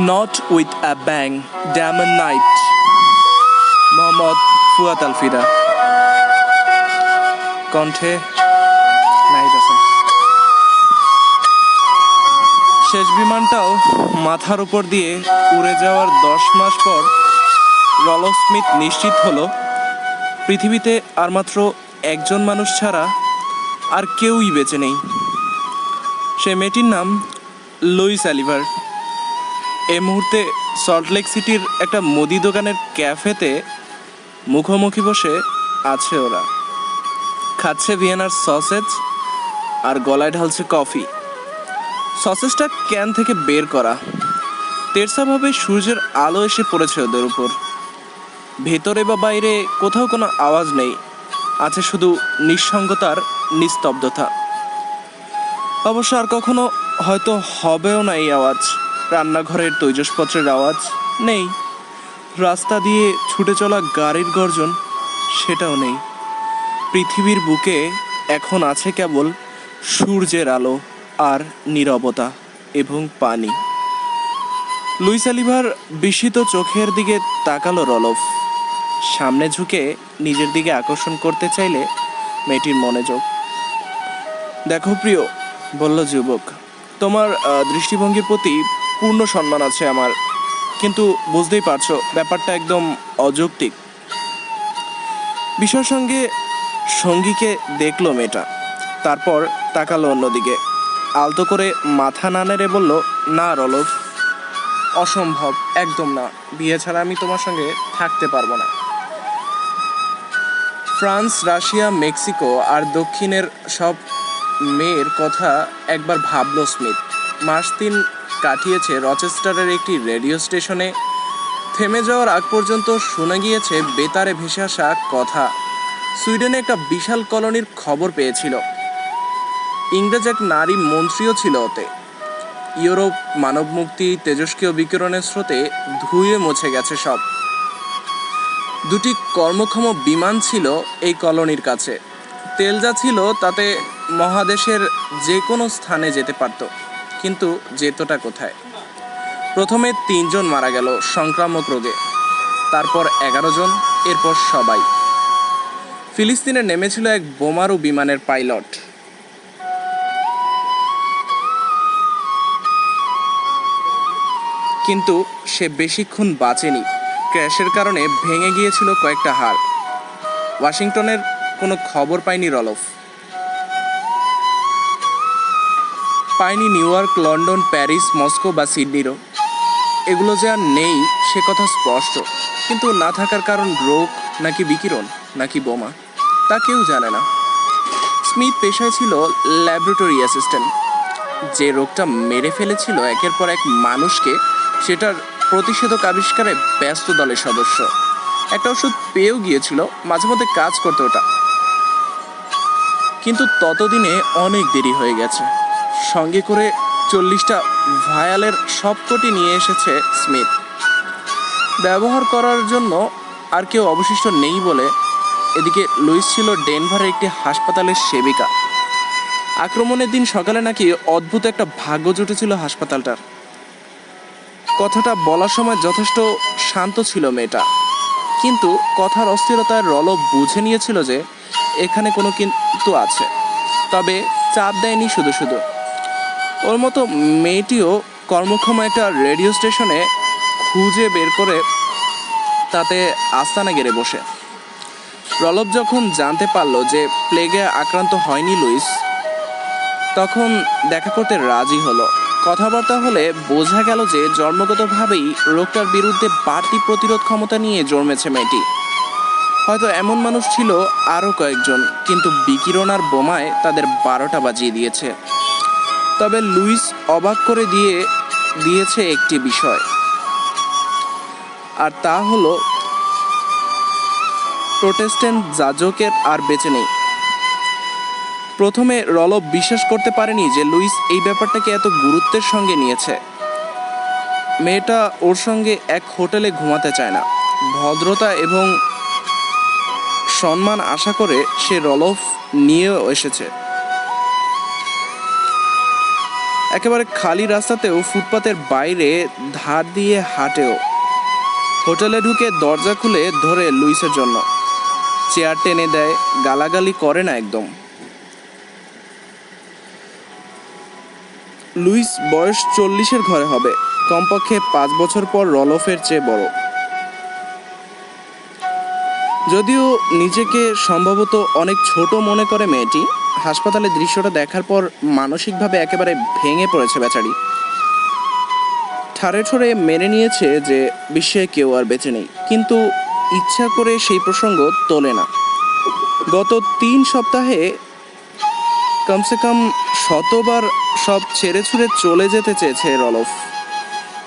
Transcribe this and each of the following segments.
Not with a bang diamond night, Mohammad Fuad Al Fida, কণ্ঠে নাহিদ হাসান। শেষ বিমানটাও মাথার উপর দিয়ে উড়ে যাওয়ার 10 মাস পর রলফ স্মিথ নিশ্চিত হলো পৃথিবীতে আর মাত্র একজন মানুষ ছাড়া আর কেউই বেঁচে নেই। সে মেয়েটির নাম লুইস অলিভার। এই মুহূর্তে সল্টলেক সিটির একটা মুদি দোকানের ক্যাফেতে মুখোমুখি বসে আছে ওরা। খাচ্ছে ভিয়েনার সসেজ আর গলায় ঢালছে কফি। সসেজটা ক্যান থেকে বের করা। তেরছাভাবে সূর্যের আলো এসে পড়েছে ওদের উপর। ভেতরে বা বাইরে কোথাও কোনো আওয়াজ নেই, আছে শুধু নিঃসঙ্গতার নিস্তব্ধতা। অবশ্য আর কখনো হয়তো হবেও না এই আওয়াজ। রান্নাঘরের তৈজসপত্রের আওয়াজ নেই, রাস্তা দিয়ে ছুটে চলা গাড়ির গর্জন সেটাও নেই। পৃথিবীর বুকে এখন আছে কেবল সূর্যের আলো আর নীরবতা এবং পানি। লুইস অলিভার বিস্মিত চোখের দিকে তাকালো রলফ। সামনে ঝুঁকে নিজের দিকে আকর্ষণ করতে চাইলে মেয়েটির মনোযোগ। দেখো প্রিয়, বলল যুবক, তোমার দৃষ্টিভঙ্গির প্রতি পূর্ণ সম্মান আছে আমার, কিন্তু বুঝতেই পারছো ব্যাপারটা একদম অযৌক্তিক। বিষয়ের সঙ্গে সঙ্গীকে দেখলো মেয়েটা, তারপর তাকালো অন্যদিকে। আলতো করে মাথা না নেড়ে বলল, না রলফ, অসম্ভব, একদম না। বিয়ে ছাড়া আমি তোমার সঙ্গে থাকতে পারবো না। ফ্রান্স, রাশিয়া, মেক্সিকো আর দক্ষিণের সব মেয়ের কথা একবার ভাবলো স্মিথ। মাস 3 কাটিয়েছে রচেস্টারের একটি রেডিও স্টেশনে। থেমে যাওয়ার আগ পর্যন্ত শোনা গিয়েছে বেতারে ভেসে আসা কথা। সুইডেনে একটা বিশাল কলোনির খবর পেয়েছিল। ইংরেজ এক নারী মন্ত্রীও ছিল ওতে। ইউরোপ মানব মুক্তি, তেজস্ক্রিয় বিকিরণের স্রোতে ধুয়ে মুছে গেছে সব। 2টি কর্মক্ষম বিমান ছিল এই কলোনির কাছে। তেল যা ছিল তাতে মহাদেশের যে কোনো স্থানে যেতে পারত, কিন্তু যেতটা কোথায়? প্রথমে 3 জন মারা গেল সংক্রামক রোগে, তারপর 11 জন, এরপর সবাই। ফিলিস্তিনে নেমেছিল এক বোমারু বিমানের পাইলট। কিন্তু সে বেশিক্ষণ বাঁচেনি। ক্র্যাশের কারণে ভেঙে গিয়েছিল কয়েকটা হাড়। ওয়াশিংটনের কোনো খবর পায়নি রলফ, পায়নি new York, London, Paris, Moscow বা সিডনিরও। এগুলো যে আর নেই সে কথা স্পষ্ট, কিন্তু না থাকার কারণ রোগ নাকি বিকিরণ নাকি বোমা তা কেউ জানে না। স্মিথ পেশায় ছিল ল্যাবরেটরি অ্যাসিস্ট্যান্ট। যে রোগটা মেরে ফেলেছিল একের পর এক মানুষকে, সেটার প্রতিষেধক আবিষ্কারে ব্যস্ত দলের সদস্য। একটা ওষুধ পেয়েও গিয়েছিল, মাঝে মধ্যে কাজ করতে ওটা। কিন্তু ততদিনে অনেক দেরি হয়ে গেছে। সঙ্গে করে 40টা ভায়ালের সবকটি নিয়ে এসেছে স্মিথ। ব্যবহার করার জন্য আর কেউ অবশিষ্ট নেই বলে। এদিকে লুইস ছিল ডেনভারের একটি হাসপাতালের সেবিকা। আক্রমণের দিন সকালে নাকি অদ্ভুত একটা ভাগ্য জুটেছিল হাসপাতালটার। কথাটা বলার সময় যথেষ্ট শান্ত ছিল মেয়েটা, কিন্তু কথার অস্থিরতায় রলফ বুঝে নিয়েছিল যে এখানে কোনো কিন্তু আছে। তবে চাপ দেয়নি শুধু শুধু। ওর মতো মেয়েটিও কর্মক্ষম একটা রেডিও স্টেশনে খুঁজে বের করে তাতে আস্তানা গেড়ে বসে। রলফ যখন জানতে পারলো যে প্লেগে আক্রান্ত হয়নি লুইস, তখন দেখা করতে রাজি হলো। কথাবার্তা হলে বোঝা গেল যে জন্মগতভাবেই রোগটার বিরুদ্ধে বাড়তি প্রতিরোধ ক্ষমতা নিয়ে জন্মেছে মেয়েটি। হয়তো এমন মানুষ ছিল আরও কয়েকজন, কিন্তু বিকিরণ আর বোমায় তাদের 12টা বাজিয়ে দিয়েছে। তবে লুইস অবাক করে দিয়েছে একটি বিষয়, আর তা হলো প্রোটেস্ট্যান্ট যাজকের আর বেঁচে নেই। প্রথমে রলফ বিশ্বাস করতে পারেনি যে লুইস এই ব্যাপারটাকে এত গুরুত্বের সঙ্গে নিয়েছে। মেয়েটা ওর সঙ্গে এক হোটেলে ঘুমাতে চায় না। ভদ্রতা এবং সম্মান আশা করে সে রলফ নিয়েও এসেছে। একেবারে খালি রাস্তাতেও ফুটপাতের বাইরে ধার দিয়ে হাঁটেও। হোটেলে ঢুকে দরজা খুলে ধরে লুইসের জন্য, চেয়ার টেনে দেয়, গালাগালি করে না একদম। লুইস বয়স 40-এর ঘরে হবে, কমপক্ষে 5 বছর পর রলফের চেয়ে বড়। যদিও নিজেকে সম্ভবত অনেক ছোট মনে করে মেয়েটি, হাসপাতালে দৃশ্যটা দেখার পর মানসিকভাবে একেবারে ভেঙে পড়েছে বেচারি। ঠাড়ে ঠোড়ে মেনে নিয়েছে যে বিশ্বে কেউ আর বেঁচে নেই, কিন্তু ইচ্ছা করে সেই প্রসঙ্গ তোলে না। গত 3 সপ্তাহে কমসে কম 100বার সব ছেড়ে ছুড়ে চলে যেতে চেয়েছে রলফ,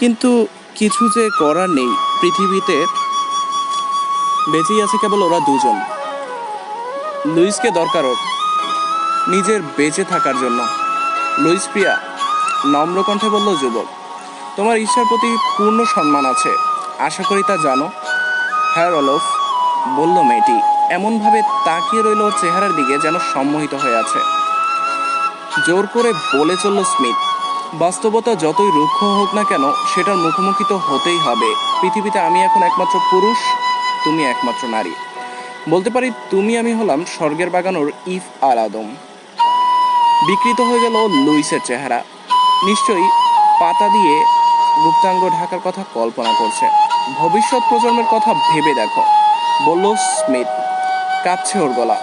কিন্তু কিছু যে করার নেই। পৃথিবীতে বেঁচেই আছে কেবল ওরা দুজন। লুইসকে দরকার ওর, নিজের বেঁচে থাকার জন্য। লুইস প্রিয়া, নম্র কণ্ঠে বলল যুবক, তোমার ইচ্ছার প্রতি পূর্ণ সম্মান আছে, আশা করি তা জানো। হ্যাঁ রলফ, বলল মেয়েটি, এমনভাবে তাকিয়ে রইল ওর চেহারার দিকে যেন সম্মোহিত হয়ে আছে। জোর করে বলে চলল স্মিথ, বাস্তবতা যতই রুক্ষ হোক না কেন সেটার মুখোমুখি তো হতেই হবে। পৃথিবীতে আমি এখন একমাত্র পুরুষ, তুমি একমাত্র নারী। বলতে পারি তুমি আমি হলাম স্বর্গের বাগানোর ইভ আর আদম। বিকৃত হয়ে গেল লুইসের চেহারা। নিশ্চয়ই পাতা দিয়ে গুপ্তাঙ্গ ঢাকার কথা কল্পনা করছে। ভবিষ্যৎ প্রজন্মের কথা ভেবে দেখো, বলল স্মিথ। কাঁপছে ওর গলা।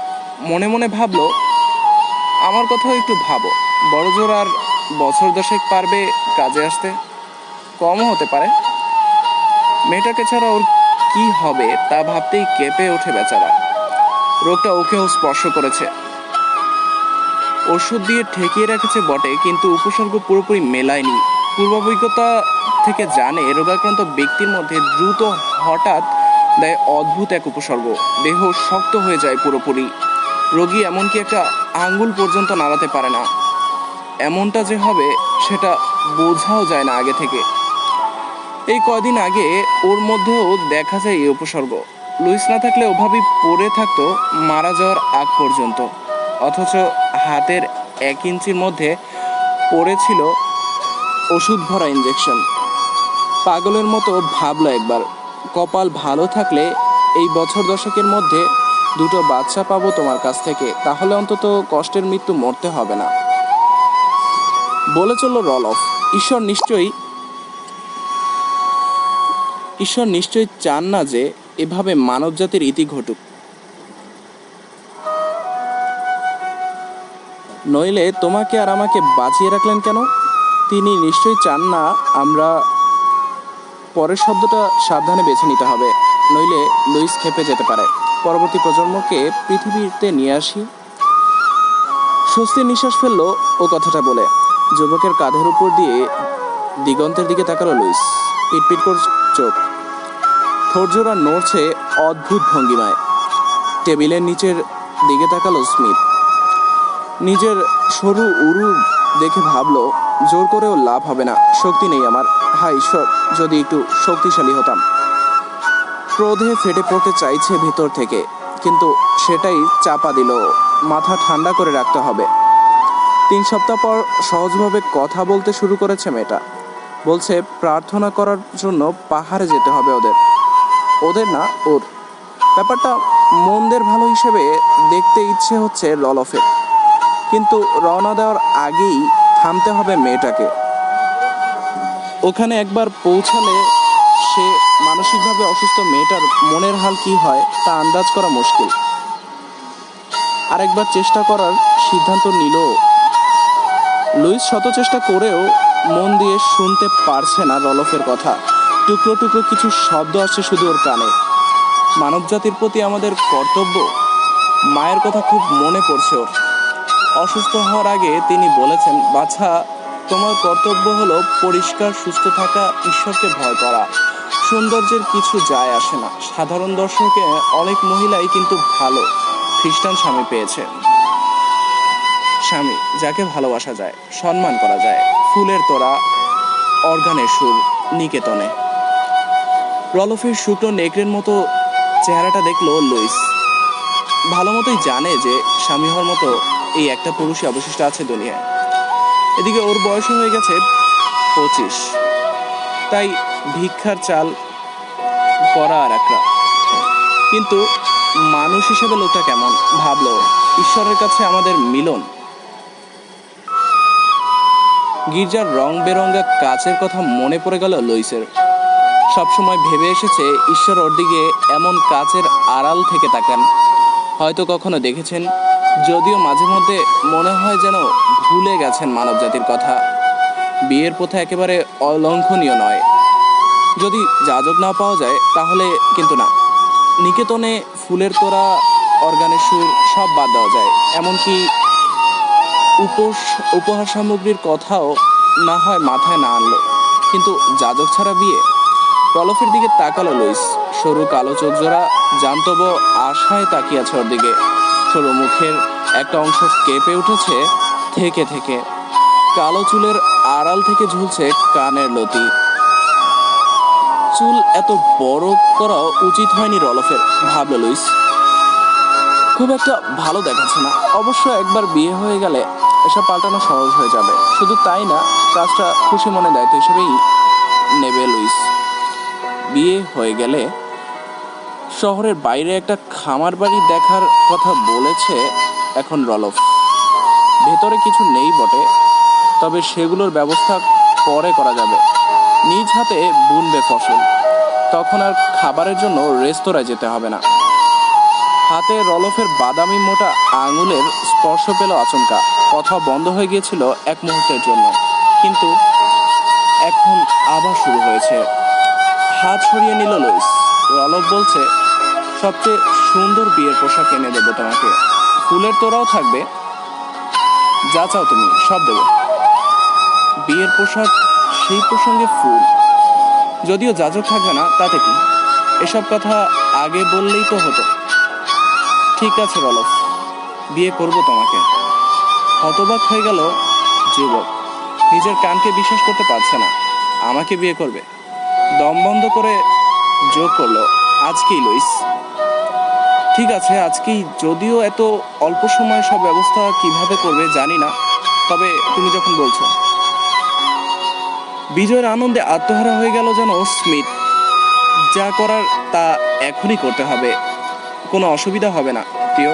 মনে মনে ভাবলো, আমার কথাও একটু ভাবো, বড় জোর আর বছর 10 পারবে কাজে আসতে, কমও হতে পারে। মেয়েটাকে ছাড়া ওর কি হবে তা ভাবতেই কেঁপে ওঠে বেচারা। রোগটা ওকেও স্পর্শ করেছে, ওষুধ দিয়ে ঠেকিয়ে রেখেছে বটে, কিন্তু উপসর্গ পুরোপুরি মেলায়নি। পূর্বাভিজ্ঞতা থেকে জানে রোগাক্রান্ত ব্যক্তির মধ্যে দ্রুত হঠাৎ দেয় অদ্ভুত এক উপসর্গ, দেহ শক্ত হয়ে যায় পুরোপুরি। রোগী এমনকি একটা আঙ্গুল পর্যন্ত নাড়াতে পারে না। এমনটা যে হবে সেটা বোঝাও যায় না আগে থেকে। এই কদিন আগে ওর মধ্যেও দেখা যায় এই উপসর্গ। লুইস না থাকলে ওভাবেই পড়ে থাকতো মারা যাওয়ার আগ পর্যন্ত, অথচ হাতের 1 ইঞ্চির মধ্যে পড়েছিল ওষুধ ভরা ইঞ্জেকশন। পাগলের মতো ভাবলো একবার, কপাল ভালো থাকলে এই বছর 10 মধ্যে 2টো বাচ্চা পাবো তোমার কাছ থেকে, তাহলে অন্তত কষ্টের মৃত্যু মরতে হবে না। বলে চলল রলফ, ঈশ্বর নিশ্চয়ই চান না যে এভাবে মানবজাতির ইতি ঘটুক, নইলে তোমাকে আর আমাকে বাঁচিয়ে রাখলেন কেন? তিনি নিশ্চয়ই চান না আমরা। পরের শব্দটা সাবধানে বেছে নিতে হবে, নইলে লুইস খেপে যেতে পারে। পরবর্তী প্রজন্মকে পৃথিবীতে নিয়ে আসি। স্বস্তির নিঃশ্বাস ফেললো ও কথাটা বলে। যুবকের কাঁধের উপর দিয়ে দিগন্তের দিকে তাকালো লুইস। পিটপিট করছে চোখ, ঠোঁটজোড়া নড়ছে অদ্ভুত ভঙ্গিমায়। টেবিলের নিচের দিকে তাকালো স্মিথ। নিজের সরু উরু দেখে ভাবলো, জোর করেও লাভ হবে না, শক্তি নেই আমার। হায় ঈশ্বর, যদি একটু শক্তিশালী হতাম। ক্রোধে ফেটে পড়তে চাইছে ভেতর থেকে, কিন্তু সেটাই চাপা দিল। মাথা ঠান্ডা করে রাখতে হবে। 3 সপ্তাহ পর সহজভাবে কথা বলতে শুরু করেছে মেয়েটা। বলছে প্রার্থনা করার জন্য পাহাড়ে যেতে হবে ওদের না ওর। ব্যাপারটা মন্দের ভালো হিসেবে দেখতে ইচ্ছে হচ্ছে রলফের, কিন্তু রওনা দেওয়ার আগেই থামতে হবে মেয়েটাকে। ওখানে একবার পৌঁছালে সে মানসিকভাবে অসুস্থ মেয়েটার মনের হাল কি হয় তা আন্দাজ করা মুশকিল। আরেকবার চেষ্টা করার সিদ্ধান্ত নিল। লুইস শত চেষ্টা করেও মন দিয়ে শুনতে পারছে না রলফের কথা। টুকরো টুকরো কিছু শব্দ আসছে শুধু ওর কানে। মানবজাতির প্রতি আমাদের কর্তব্য, মায়ের কথা খুব মনে পড়ছে ওর। অসুস্থ হওয়ার আগে তিনি বলেছেন, বাছা, তোমার কর্তব্য হলো পরিষ্কার সুস্থ থাকা, ঈশ্বরকে ভয় করা। সৌন্দর্যের কিছু যায় আসে না। সাধারণ দর্শকে অনেক মহিলাই কিন্তু ভালো খ্রিস্টান স্বামী পেয়েছে। স্বামী যাকে ভালোবাসা যায়, সম্মান করা যায়, ফুলের তোড়া, অর্গানের সুর, নিকেতনে। রলফের শুকনো নেকড়ের মতো চেহারাটা দেখলো লুইস। ভালো মতোই জানে যে স্বামী হওয়ার মতো এই একটা পুরুষই অবশিষ্ট আছে দুনিয়ায়। এদিকে ওর বয়স হয়ে গেছে 25, তাই ভিক্ষার চাল করা আর একটা। কিন্তু মানুষ হিসেবে লোকটা কেমন ভাবলো, ঈশ্বরের কাছে আমাদের মিলন। গির্জার রং বেরঙা কাচের কথা মনে পড়ে গেল লুইসের। সবসময় ভেবে এসেছে ঈশ্বর ওর দিকে এমন কাচের আড়াল থেকে তাকান। হয়তো কখনো দেখেছেন, যদিও মাঝে মধ্যে মনে হয় যেন ভুলে গেছেন মানব জাতির কথা। বিয়ের প্রথা একেবারে অলঙ্ঘনীয় নয়, যদি যাজক না পাওয়া যায় তাহলে কিন্তু না। নিকেতনে ফুলের তোড়া, অর্গানের সুর সব বাদ দেওয়া যায়, এমনকি উপহার সামগ্রীর কথাও না হয় মাথায় না আনলো। কিন্তু যাজক ছাড়া বিয়ে? রলফের দিকে তাকালো লুইস। সরু কালো চোখ জোড়া জান্তব আশায় তাকিয়ে আছে ওর দিকে। সরু মুখের একটা অংশ কেঁপে উঠেছে থেকে থেকে। কালো চুলের আড়াল থেকে ঝুলছে কানের লতি। চুল এত বড় করা উচিত হয়নি রলফের, ভাবলো লুইস। খুব একটা ভালো দেখাচ্ছে না। অবশ্য একবার বিয়ে হয়ে গেলে এসব পাল্টানো সহজ হয়ে যাবে। শুধু তাই না, কাজটা খুশি মনে দায়িত্ব হিসেবেই নেবে লুইস। বিয়ে হয়ে গেলে শহরের বাইরে একটা খামার বাড়ি দেখার কথা বলেছে এখন রলফ। ভেতরে কিছু নেই বটে, তবে সেগুলোর ব্যবস্থা পরে করা যাবে। নিজ হাতে বুনবে ফসল, তখন আর খাবারের জন্য রেস্তোরাঁয় যেতে হবে না। হাতে রলফের বাদামি মোটা আঙুলের স্পর্শ পেল আচমকা। কথা বন্ধ হয়ে গিয়েছিল এক মুহূর্তের জন্য, কিন্তু এখন আবার শুরু হয়েছে। হাত সরিয়ে নিল লুইস। রলফ বলছে, সবচেয়ে সুন্দর বিয়ের পোশাক এনে দেবো তোমাকে, ফুলের তোড়াও থাকবে, যা চাও তুমি সব দেবো। বিয়ের পোশাক, সেই প্রসঙ্গে ফুল? যদিও যাজক থাকবে না, তাতে কি? এসব কথা আগে বললেই তো হতো। ঠিক আছে রলফ, বিয়ে করব তোমাকে। হতবাক হয়ে গেল যুবক। নিজের কানকে বিশ্বাস করতে পারছে না। আমাকে বিয়ে করবে? দম বন্ধ করে যোগ করলো, আজকেই লুইস। ঠিক আছে, আজকেই। যদিও এত অল্প সময় সব ব্যবস্থা কিভাবে করবে জানি না, তবে তুমি যখন বলছো। বিজয়ের আনন্দে আত্মহারা হয়ে গেল যেন স্মিথ। যা করার তা এখনই করতে হবে, কোনো অসুবিধা হবে না প্রিয়।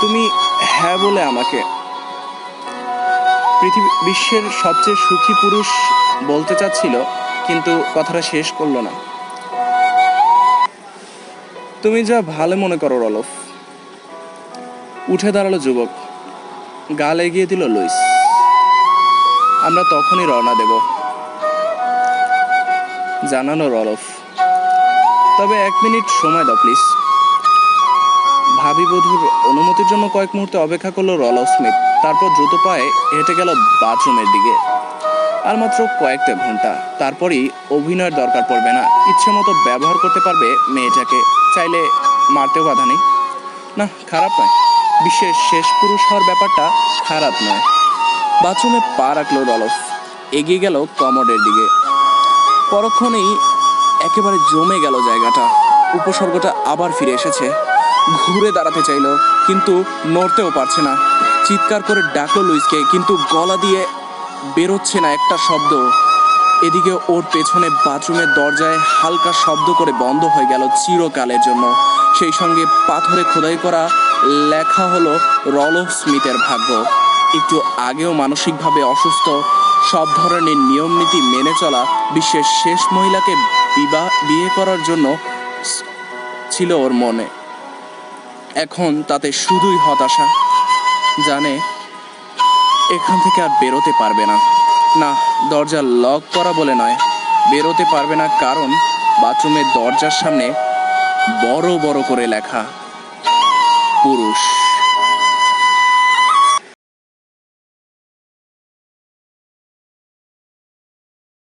তুমি হ্যাঁ বলে আমাকে বিশ্বের সবচেয়ে সুখী পুরুষ বলতে চাচ্ছিল, কিন্তু কথাটা শেষ করলো না। তুমি যা ভালো মনে করো রলফ। উঠে দাঁড়ালো যুবক। গাল এগিয়ে দিল লুইস। আমরা তখনই রওনা দেব, জানানো রলফ। তবে 1 মিনিট সময় দাও প্লিজ। ভাবি বধূর অনুমতির জন্য কয়েক মুহূর্তে অপেক্ষা করলো রলফ স্মিথ। তারপর দ্রুত পায়ে হেঁটে গেল বাথরুমের দিকে। আর মাত্র কয়েকটা ঘন্টা, তারপরই অভিনয়ের দরকার পড়বে না। ইচ্ছে মতো ব্যবহার করতে পারবে মেয়েটাকে, চাইলে মারতেও বাধা নেই। না, খারাপ নয়। বিশ্বের শেষ পুরুষ হওয়ার ব্যাপারটা খারাপ নয়। বাথরুমে পা রাখলো রলফ। এগিয়ে গেল কমোডের দিকে। পরক্ষণেই একেবারে জমে গেল জায়গাটা। উপসর্গটা আবার ফিরে এসেছে। ঘুরে দাঁড়াতে চাইল, কিন্তু নড়তেও পারছে না। চিৎকার করে ডাকলো লুইসকে, কিন্তু গলা দিয়ে বেরোচ্ছে না একটা শব্দ। এদিকে ওর পেছনে বাথরুমের দরজায় হালকা শব্দ করে বন্ধ হয়ে গেল চিরকালের জন্য। সেই সঙ্গে পাথরে খোদাই করা লেখা হলো রলফ স্মিথের ভাগ্য। একটু আগেও মানসিকভাবে অসুস্থ, সব ধরনের নিয়ম নীতি মেনে চলা বিশ্বের শেষ মহিলাকে বিয়ে করার জন্য ছিল ওর মনে। এখন তাতে শুধুই হতাশা। জানে এখান থেকে আর বেরোতে পারবে না। না, দরজা লক করা বলে নয়, বেরোতে পারবে না, কারণ বাথরুমের দরজার সামনে বড় বড় করে লেখা পুরুষ।